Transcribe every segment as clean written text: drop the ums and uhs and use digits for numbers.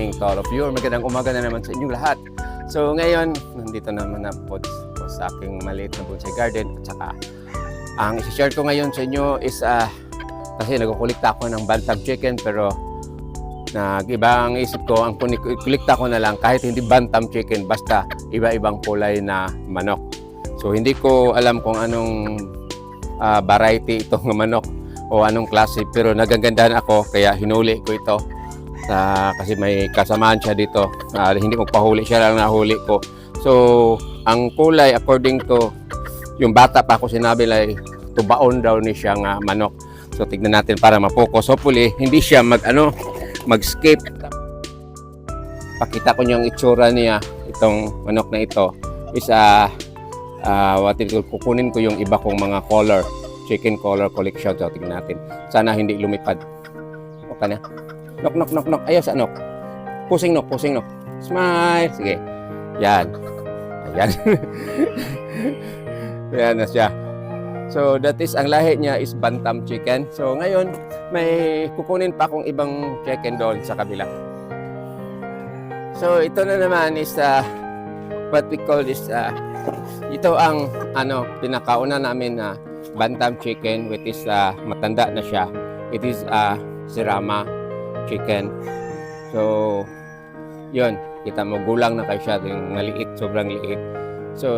morning to all of you, or magandang umaga na naman sa inyong lahat. So ngayon, nandito naman na po sa aking maliit na bonsai garden. At saka, ang isi-share ko ngayon sa inyo is, kasi nagkukulikta ako ng bantam chicken, pero nag-ibang isip ko, ang kulikta ko na lang kahit hindi bantam chicken, basta iba-ibang kulay na manok. So hindi ko alam kung anong variety itong manok o anong klase, pero nagagandahan ako kaya hinuli ko ito. Kasi may kasamaan siya dito, hindi ko pahuli, siya lang nahuli ko. So ang kulay, according to yung bata pa ako sinabi, like tubaon daw ni siyang manok. So tignan natin para ma-focus, hopefully hindi siya mag-skip. Pakita ko niyo ang itsura niya. Itong manok na ito is kukunin ko yung iba kong mga color, chicken color collection. So tignan natin, sana hindi lumipad. Okay na. Nok. Ayos, nok. Pusing nok. Smile. Sige. Yan. Ayan. Yan na siya. So that is, ang lahi niya is bantam chicken. So ngayon, may kukunin pa akong ibang chicken doon sa kabila. So ito na naman is what we call this, ito ang pinakauna namin na bantam chicken, which is matanda na siya. It is Sirama chicken. So yun, kita mo, gulang na kayo siya, yung maliit, sobrang liit. So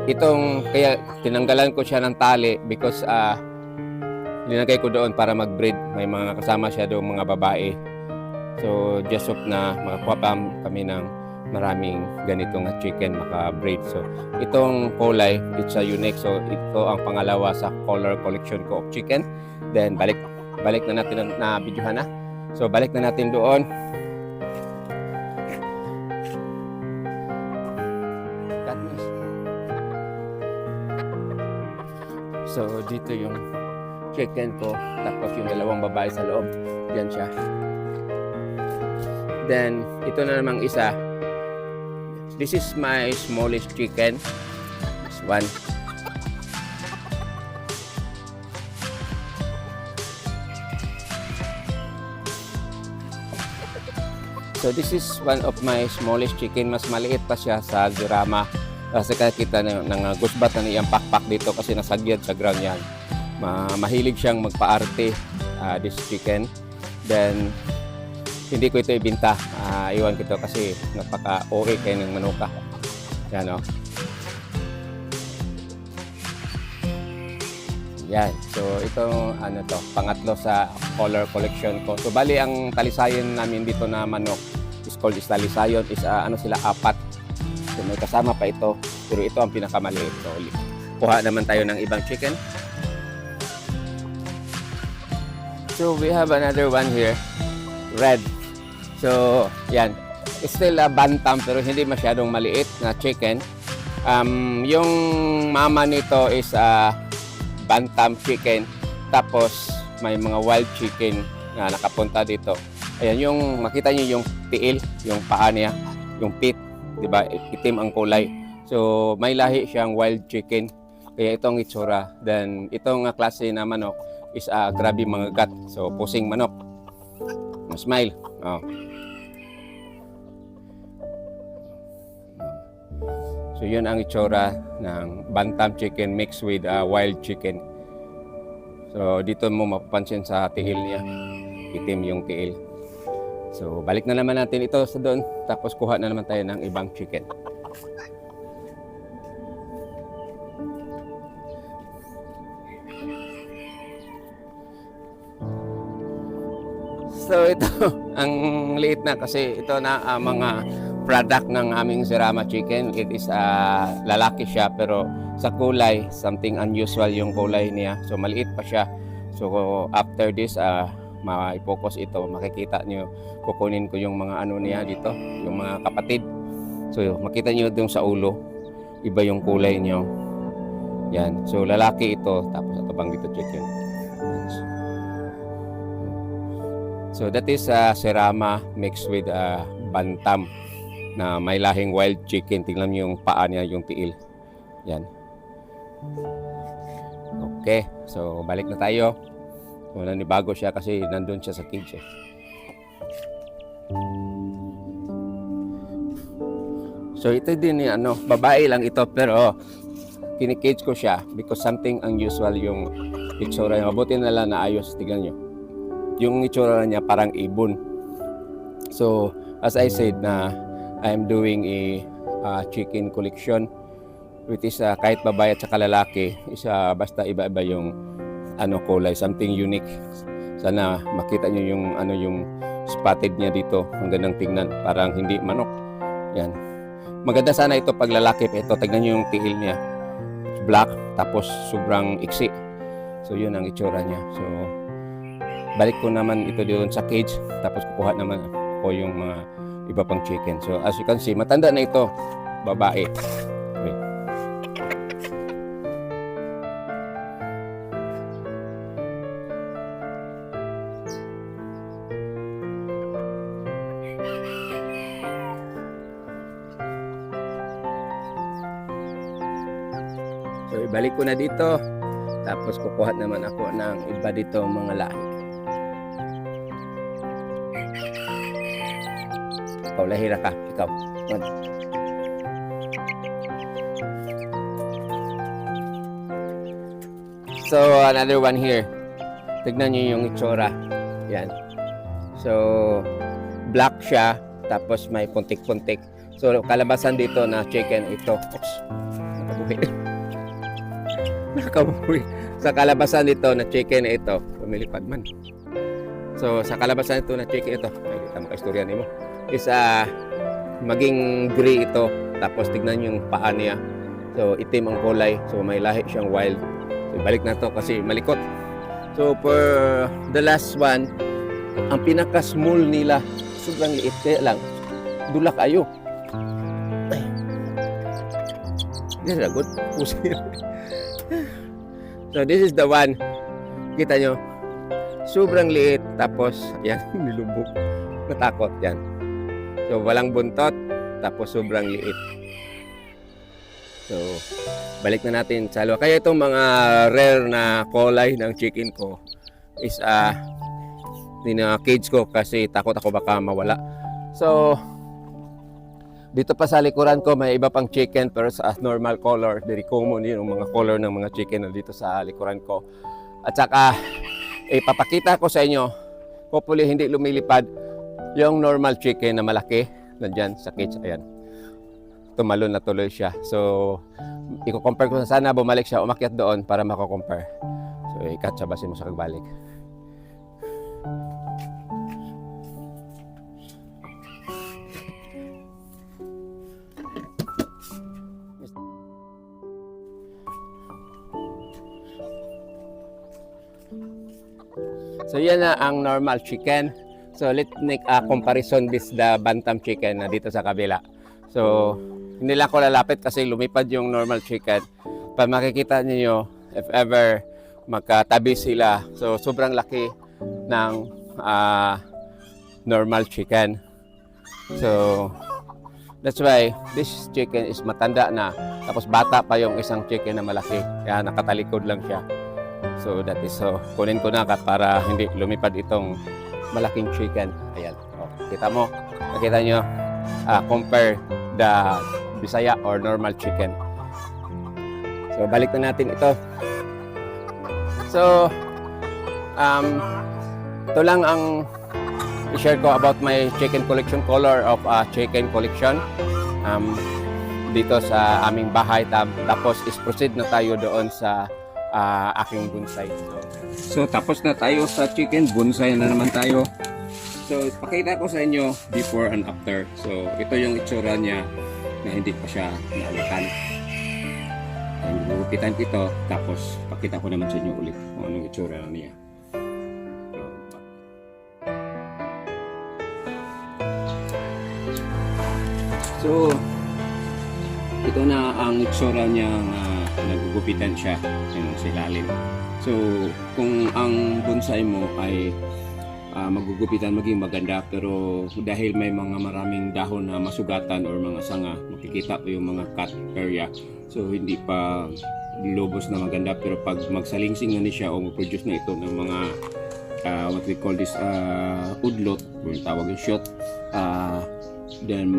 itong, kaya tinanggalan ko siya ng tali because linagay ko doon para mag-breed. May mga kasama siya doon, mga babae. So just hope na makakuha pa kami ng maraming ganitong chicken maka-breed. So itong kulay, it's a unique. So ito ang pangalawa sa color collection ko of chicken. Then balik na natin na videohan na. So balik na natin doon. So dito yung chicken ko, tapos yung dalawang babae sa loob. Diyan siya. Then ito na namang isa. This is my smallest chicken. This one. So this is one of my smallest chicken. Mas maliit pa siya sa Sirama. Kasi kita ng gusbat na niyang pakpak dito kasi nasagyad sa ground yan. Mahilig siyang magpaarte, this chicken. Then hindi ko ito ibinta. Iwan ko ito kasi napaka-OA kayo ng manuka. Yan o. Yan. So ito pangatlo sa color collection ko. So bali ang talisayon namin dito na manok is called talisayon is sila, 4. So may kasama pa ito, pero ito ang pinakamaliit. So kuha naman tayo ng ibang chicken. So we have another one here, red. So yan, it's still a bantam pero hindi masyadong maliit na chicken. Yung mama nito is bantam chicken, tapos may mga wild chicken na nakapunta dito. Ayan, yung makita niyo yung tiil, yung paa niya, yung pit, di ba? Itim ang kulay. So may lahi siyang wild chicken, kaya itong itsura. Then itong klase na manok is grabe mga gat. So pusing manok. Smile. Oh. So yun ang itsura ng bantam chicken mixed with wild chicken. So dito mo mapapansin sa tiil niya, itim yung tiil. So balik na naman natin ito sa doon, tapos kuha na naman tayo ng ibang chicken. So ito, ang liit na kasi ito na mga product ng aming Sirama chicken. It is lalaki siya pero sa kulay, something unusual yung kulay niya. So maliit pa siya. So after this, ma-focus ito, makikita nyo, kukunin ko yung mga niya dito, yung mga kapatid. So makita nyo doon sa ulo, iba yung kulay niyo. Yan. So lalaki ito, tapos ito bang dito chicken. So that is Sirama mixed with bantam na may lahing wild chicken. Tingnan niyo yung paa niya, yung tiil. Yan. Okay, so balik na tayo. So nanibago siya kasi nandun siya sa cage. So ito din ano, babae lang ito pero kinikage ko siya because something unusual yung itsura niya. Mabuti na lang na ayos, tignan nyo. Yung itsura niya parang ibon. So as I said na I'm doing a chicken collection which is kahit babae at saka lalaki, basta iba-iba yung kulay, something unique. Sana makita nyo yung spotted niya dito. Ang gandang tingnan, parang hindi manok. Yan. Maganda sana ito pag lalaki, pero ito, tignan nyo yung tiil niya. It's black, tapos sobrang iksi. So yun ang itsura niya. So balik ko naman ito doon sa cage, tapos kukuha naman ako yung mga iba pang chicken. So as you can see, matanda na ito, babae. Okay. So ibalik ko na dito, tapos kukuha naman ako ng iba dito mga lahi. Ikaw, lahira ka. Ikaw. So, another one here. Tignan nyo yung itsura. Yan. So, black siya. Tapos may puntik-puntik. So, kalabasan dito na chicken ito. Oops. Nakabuhi. Nakabuhi. Sa kalabasan dito na chicken ito. Pumilipad man. So, sa kalabasan ito na chicken ito. Ay, tama ka istorya nimo. Is maging gray ito, tapos tignan yung paa niya, so itim ang kulay, so may lahi siyang wild. So balik na to kasi malikot. So for the last one, ang pinaka small nila, sobrang liit, kaya lang dula kayo. Ay, this is a good pusir. So this is the one, kita nyo, sobrang liit, tapos yan, nilubog, natakot yan. So, walang buntot, tapos sobrang liit. So, balik na natin sa luwa. Kaya itong mga rare na kulay ng chicken ko is cage ko kasi takot ako baka mawala. So, dito pa sa likuran ko may iba pang chicken pero sa normal color. Very common yun, yung mga color ng mga chicken na dito sa likuran ko. At saka, ipapakita ko sa inyo, hopefully hindi lumilipad, yung normal chicken na malaki, nandyan sa cage, ayan. Tumalon na tuloy siya. So, i-compare ko sana bumalik siya, umakyat doon para mako-compare. So, ikatsabasin mo sa kagbalik. So, yan na ang normal chicken. So let's make a comparison with the bantam chicken na dito sa kabila. So hindi lang ko lalapit kasi lumipad yung normal chicken. Pag makikita niyo if ever magkatabi sila, so sobrang laki ng normal chicken. So that's why this chicken is matanda na. Tapos bata pa yung isang chicken na malaki. Kaya nakatalikod lang siya. So that is kunin ko na para hindi lumipad itong malaking chicken. Ayan. O, kita mo. Nakita nyo. Compare the Bisaya or normal chicken. So, balik na natin ito. So, ito lang ang i-share ko about my chicken collection, color of chicken collection. Dito sa aming bahay. Tapos, is-proceed na tayo doon sa aking bonsai. So tapos na tayo sa chicken, bonsai na naman tayo. So pakita ko sa inyo before and after. So ito yung itsura niya na hindi pa siya naalikan. Gugupitan ko ito, tapos pakita ko naman sa inyo ulit kung anong itsura niya. So ito na ang itsura niya na nagugupitan siya sa ilalim. So, kung ang bonsai mo ay magugupitan, maging maganda, pero dahil may mga maraming dahon na masugatan or mga sanga, makikita po yung mga cut area. So, hindi pa lubos na maganda, pero pag magsalingsing na siya o mag-produce na ito ng mga what we call this udlot, yung tawag yung shot, then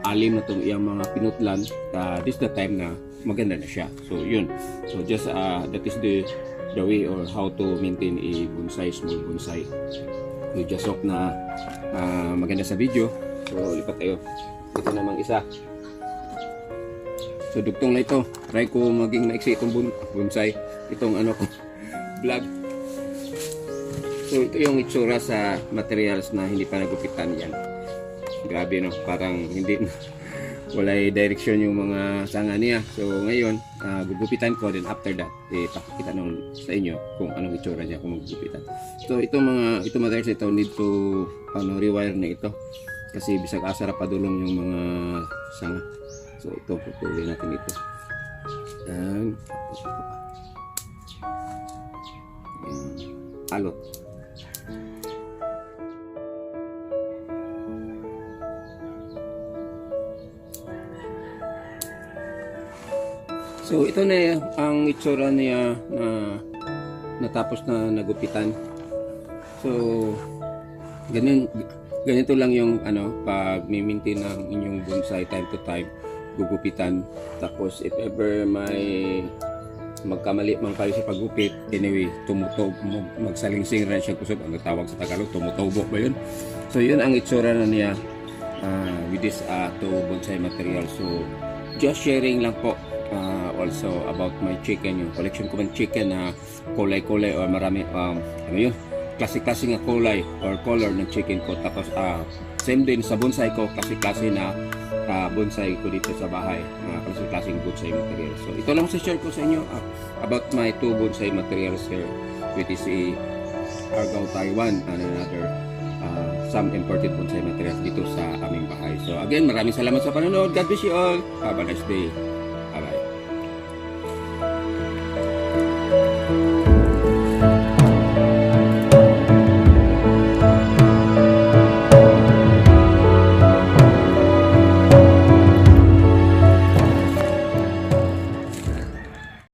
alim na itong iyang mga pinutlan, this the time na maganda na siya. So yun. So just that is the way or how to maintain a bonsai, small bonsai. So just hope na maganda sa video. So lipat tayo. Ito namang isa. So dugtong na ito. Try ko maging maiksi itong bonsai. Itong ano ko vlog. So ito yung itsura sa materials na hindi pa nagupitan yan. Grabe no, parang hindi walay direction yung mga sanga niya. So ngayon, gugupitan ko, then after that, ipakita nung sa inyo kung anong itsura niya kung magugupitan. So itong materials ito need to rewire na ito kasi bisag asara pa dulong yung mga sanga. So ito, pupuli natin ito. Yan. Alot. So ito na ang itsura niya na natapos na nagupitan. So ganito lang yung pag mi-maintain ng inyong bonsai time to time, gugupitan. Tapos if ever may magkamali man kayo sa paggupit, anyway, magsalingsing rin siya kusog. Ang tawag sa Tagalog, tumutubo ba yun? So yun ang itsura na niya with this two bonsai material. So just sharing lang po. Also about my chicken, yung collection ko ng chicken na kulay-kulay or marami klase-klase nga kulay or color ng chicken ko. Tapos same din sa bonsai ko, klase-klase na bonsai ko dito sa bahay, klase-klaseng bonsai materials. So ito lang sa share ko sa inyo about my two bonsai materials here, which is Argao Taiwan and another some imported bonsai materials dito sa aming bahay. So again, maraming salamat sa panonood. God bless you all. Have a nice day.